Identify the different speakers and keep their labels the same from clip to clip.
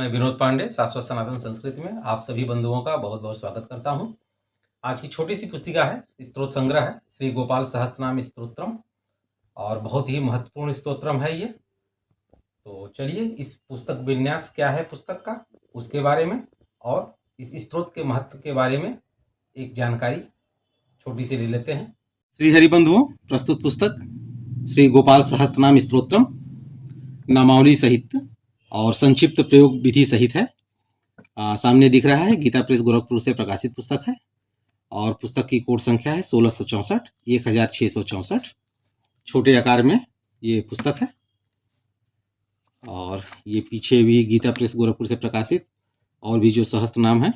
Speaker 1: मैं विनोद पांडे शाश्वत सनातन संस्कृति में आप सभी बंधुओं का बहुत बहुत स्वागत करता हूं। आज की छोटी सी पुस्तिका है, स्तोत्र संग्रह है, श्री गोपाल सहस्त्रनाम स्तोत्रम, और बहुत ही महत्वपूर्ण स्तोत्रम है ये। तो चलिए इस पुस्तक विन्यास क्या है पुस्तक का, उसके बारे में और इस स्तोत्र के महत्व के बारे में एक जानकारी छोटी सी ले लेते हैं। श्री हरि बंधुओं, प्रस्तुत पुस्तक श्री गोपाल सहस्त्रनाम स्तोत्रम नामावली सहित और संक्षिप्त प्रयोग विधि सहित है। सामने दिख रहा है, गीता प्रेस गोरखपुर से प्रकाशित पुस्तक है और पुस्तक की कोड संख्या है 1664 1664। छोटे आकार में ये पुस्तक है और ये पीछे भी गीता प्रेस गोरखपुर से प्रकाशित और भी जो सहस्त्र नाम है,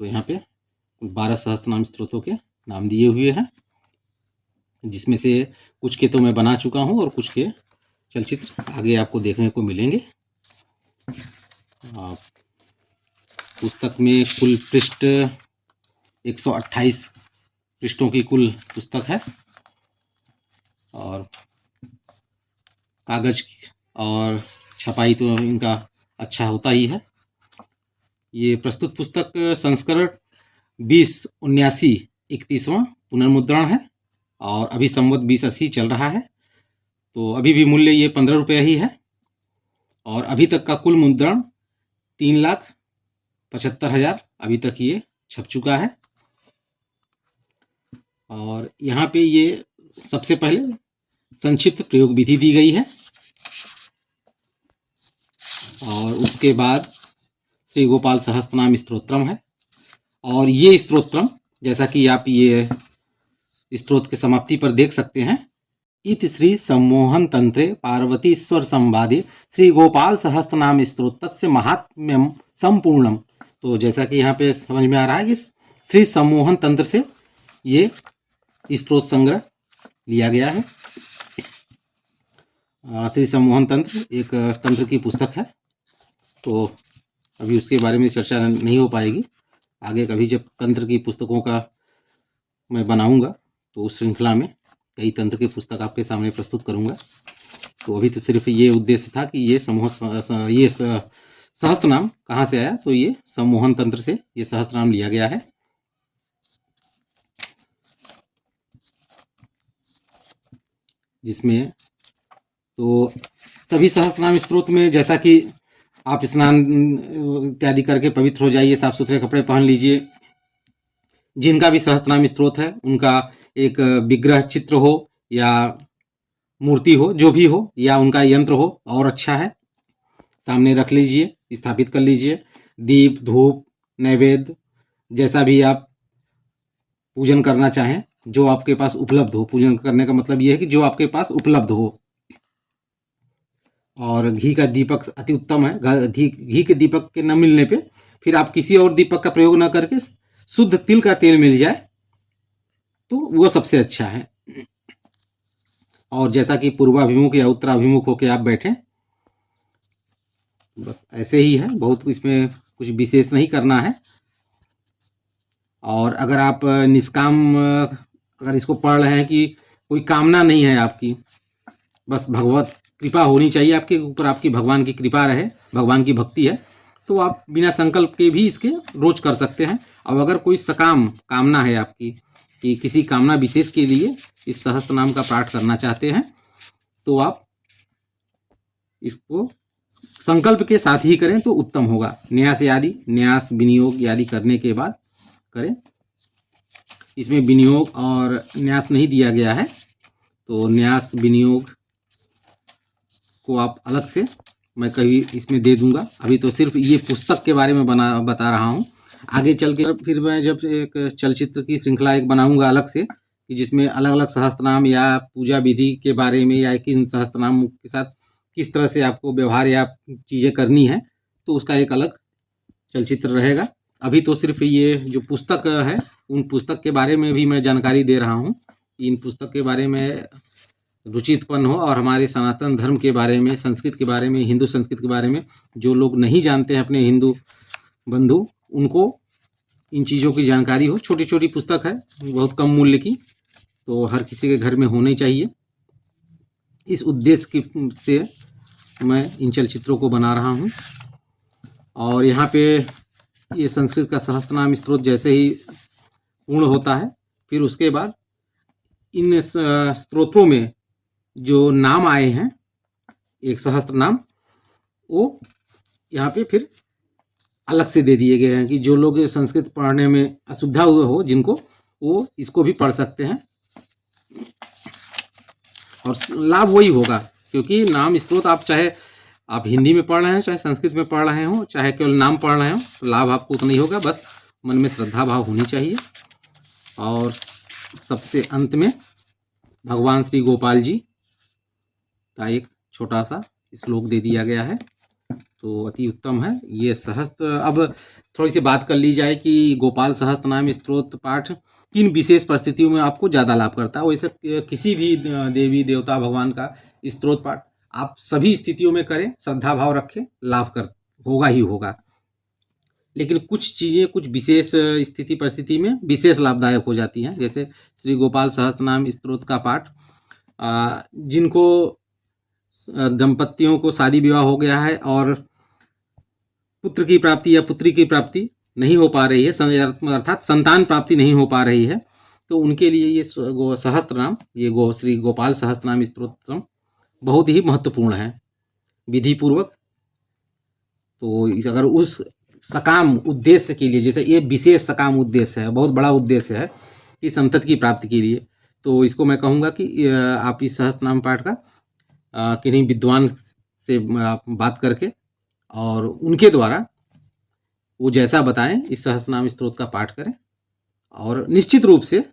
Speaker 1: तो यहाँ पे 12 सहस्त्र नाम स्तोत्रों के नाम दिए हुए हैं, जिसमें से कुछ के तो मैं बना चुका हूँ और कुछ के चलचित्र आगे आपको देखने को मिलेंगे। पुस्तक में कुल पृष्ठ 128 पृष्ठों की कुल पुस्तक है और कागज और छपाई तो इनका अच्छा होता ही है। ये प्रस्तुत पुस्तक संस्करण 2079-31वां पुनर्मुद्रण है और अभी संवत 2080 चल रहा है, तो अभी भी मूल्य ये 15 रुपये ही है और अभी तक का कुल मुद्रण 3,75,000 अभी तक ये छप चुका है। और यहाँ पे ये सबसे पहले संक्षिप्त प्रयोग विधि दी गई है और उसके बाद श्री गोपाल सहस्त्रनाम स्तोत्रम है। और ये स्तोत्रम, जैसा कि आप ये स्तोत्र के समाप्ति पर देख सकते हैं, इति श्री सम्मोहन तंत्रे पार्वतीश्वर संवादे श्री गोपाल सहस्त्रनाम स्तोत्रस्य महात्म्यम संपूर्णम। तो जैसा कि यहाँ पे समझ में आ रहा है कि श्री सम्मोहन तंत्र से ये स्तोत्र संग्रह लिया गया है। श्री सम्मोहन तंत्र एक तंत्र की पुस्तक है, तो अभी उसके बारे में चर्चा नहीं हो पाएगी। आगे कभी जब तंत्र की पुस्तकों का मैं बनाऊंगा तो उस श्रृंखला में कई तंत्र की पुस्तक आपके सामने प्रस्तुत करूंगा। तो अभी तो सिर्फ ये उद्देश्य था कि ये सहस्त्र नाम कहाँ से आया, तो ये सम्मोहन तंत्र से ये सहस्त्र नाम लिया गया है। जिसमें तो सभी सहस्त्रनाम स्तोत्र में, जैसा कि आप स्नान इत्यादि करके पवित्र हो जाइए, साफ सुथरे कपड़े पहन लीजिए, जिनका भी सहस्त्रनाम स्तोत्र है उनका एक विग्रह चित्र हो या मूर्ति हो, जो भी हो, या उनका यंत्र हो और अच्छा है, सामने रख लीजिए, स्थापित कर लीजिए। दीप धूप नैवेद्य जैसा भी आप पूजन करना चाहें, जो आपके पास उपलब्ध हो, पूजन करने का मतलब यह है कि जो आपके पास उपलब्ध हो। और घी का दीपक अति उत्तम है। घी के दीपक के न मिलने पे फिर आप किसी और दीपक का प्रयोग न करके शुद्ध तिल का तेल मिल जाए तो वो सबसे अच्छा है। और जैसा कि पूर्वाभिमुख या उत्तराभिमुख होकर आप बैठें, बस ऐसे ही है, बहुत इसमें कुछ विशेष नहीं करना है। और अगर आप निष्काम अगर इसको पढ़ रहे हैं कि कोई कामना नहीं है आपकी, बस भगवत कृपा होनी चाहिए आपके ऊपर, आपकी भगवान की कृपा रहे, भगवान की भक्ति है, तो आप बिना संकल्प के भी इसके रोज कर सकते हैं। और अगर कोई सकाम कामना है आपकी कि किसी कामना विशेष के लिए इस सहस्त्र नाम का पाठ करना चाहते हैं, तो आप इसको संकल्प के साथ ही करें तो उत्तम होगा। न्यास विनियोग आदि करने के बाद करें। इसमें विनियोग और न्यास नहीं दिया गया है, तो न्यास विनियोग को आप अलग से मैं कभी इसमें दे दूंगा। अभी तो सिर्फ ये पुस्तक के बारे में बता रहा हूँ। आगे चल के फिर मैं जब एक चलचित्र की श्रृंखला एक बनाऊंगा अलग से, कि जिसमें अलग अलग सहस्त्रनाम या पूजा विधि के बारे में या किन सहस्त्रनाम के साथ किस तरह से आपको व्यवहार या चीज़ें करनी है, तो उसका एक अलग चलचित्र रहेगा। अभी तो सिर्फ ये जो पुस्तक है उन पुस्तक के बारे में भी मैं जानकारी दे रहा हूँ कि इन पुस्तक के बारे में रुचि उत्पन्न हो और हमारे सनातन धर्म के बारे में, संस्कृत के बारे में, हिंदू संस्कृत के बारे में जो लोग नहीं जानते हैं अपने हिंदू बंधु, उनको इन चीज़ों की जानकारी हो। छोटी छोटी पुस्तक है, बहुत कम मूल्य की, तो हर किसी के घर में होनी चाहिए। इस उद्देश्य से मैं इन चलचित्रों को बना रहा हूँ। और यहाँ पे ये संस्कृत का सहस्त्रनाम स्तोत्र जैसे ही पूर्ण होता है, फिर उसके बाद इन स्तोत्रों में जो नाम आए हैं, एक सहस्त्र नाम, वो यहाँ पे फिर अलग से दे दिए गए हैं कि जो लोग संस्कृत पढ़ने में असुविधा हो जिनको, वो इसको भी पढ़ सकते हैं और लाभ वही होगा, क्योंकि नाम स्तोत्र आप चाहे आप हिंदी में पढ़ रहे हैं, चाहे संस्कृत में पढ़ रहे हो, चाहे केवल नाम पढ़ रहे हो, तो लाभ आपको उतना ही होगा। बस मन में श्रद्धा भाव होनी चाहिए। और सबसे अंत में भगवान श्री गोपाल जी का एक छोटा सा श्लोक दे दिया गया है, तो अति उत्तम है ये सहस्त्र। अब थोड़ी सी बात कर ली जाए कि गोपाल सहस्त्र नाम स्तोत्र पाठ किन विशेष परिस्थितियों में आपको ज़्यादा लाभ करता है। वैसे किसी भी देवी देवता भगवान का स्तोत्र पाठ आप सभी स्थितियों में करें, श्रद्धा भाव रखें, लाभ कर होगा ही होगा। लेकिन कुछ चीज़ें कुछ विशेष स्थिति परिस्थिति में विशेष लाभदायक हो जाती हैं। जैसे श्री गोपाल सहस्त्रनाम स्तोत्र का पाठ जिनको दंपतियों को शादी विवाह हो गया है और पुत्र की प्राप्ति या पुत्री की प्राप्ति नहीं हो पा रही है, अर्थात संतान प्राप्ति नहीं हो पा रही है, तो उनके लिए ये सहस्त्र नाम, ये श्री गोपाल सहस्त्र नाम स्तोत्र बहुत ही महत्वपूर्ण है विधि पूर्वक। तो अगर उस सकाम उद्देश्य के लिए, जैसे ये विशेष सकाम उद्देश्य है, बहुत बड़ा उद्देश्य है कि संतति की प्राप्ति के लिए, तो इसको मैं कहूँगा कि आप इस सहस्त्र नाम पाठ का किन्हीं विद्वान से आप बात करके और उनके द्वारा वो जैसा बताएं इस सहस्त्रनाम स्तोत्र का पाठ करें, और निश्चित रूप से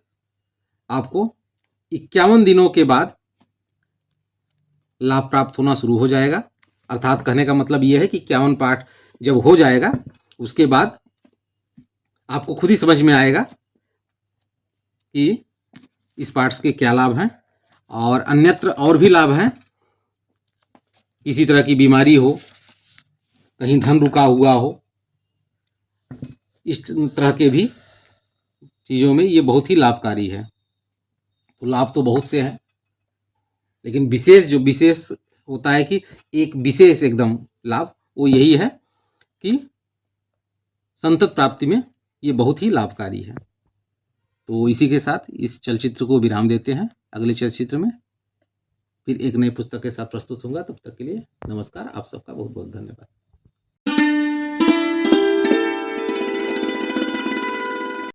Speaker 1: आपको 51 दिनों के बाद लाभ प्राप्त होना शुरू हो जाएगा। अर्थात कहने का मतलब ये है कि 51 पाठ जब हो जाएगा, उसके बाद आपको खुद ही समझ में आएगा कि इस पाठ के क्या लाभ हैं, और अन्यत्र और भी लाभ हैं। किसी तरह की बीमारी हो, कहीं धन रुका हुआ हो, इस तरह के भी चीज़ों में ये बहुत ही लाभकारी है। तो लाभ तो बहुत से हैं, लेकिन विशेष होता है कि एक विशेष एकदम लाभ वो यही है कि संतत प्राप्ति में ये बहुत ही लाभकारी है। तो इसी के साथ इस चलचित्र को विराम देते हैं। अगले चलचित्र में फिर एक नई पुस्तक के साथ प्रस्तुत होगा। तब तक के लिए नमस्कार। आप सबका बहुत बहुत धन्यवाद।